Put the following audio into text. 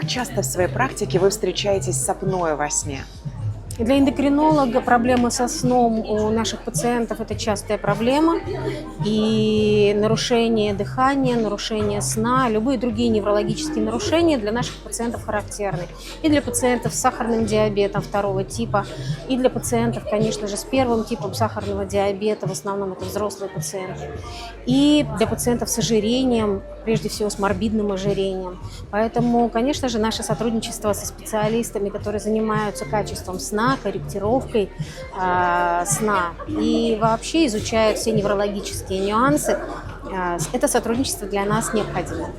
часто в своей практике вы встречаетесь с апноэ во сне? Для эндокринолога проблемы со сном у наших пациентов – это частая проблема. И нарушение дыхания, нарушение сна, любые другие неврологические нарушения для наших пациентов характерны. И для пациентов с сахарным диабетом второго типа, и для пациентов, конечно же, с первым типом сахарного диабета, в основном это взрослые пациенты, и для пациентов с ожирением, прежде всего с морбидным ожирением. Поэтому, конечно же, наше сотрудничество со специалистами, которые занимаются качеством сна, корректировкой сна и вообще изучают все неврологические нюансы, это сотрудничество для нас необходимо.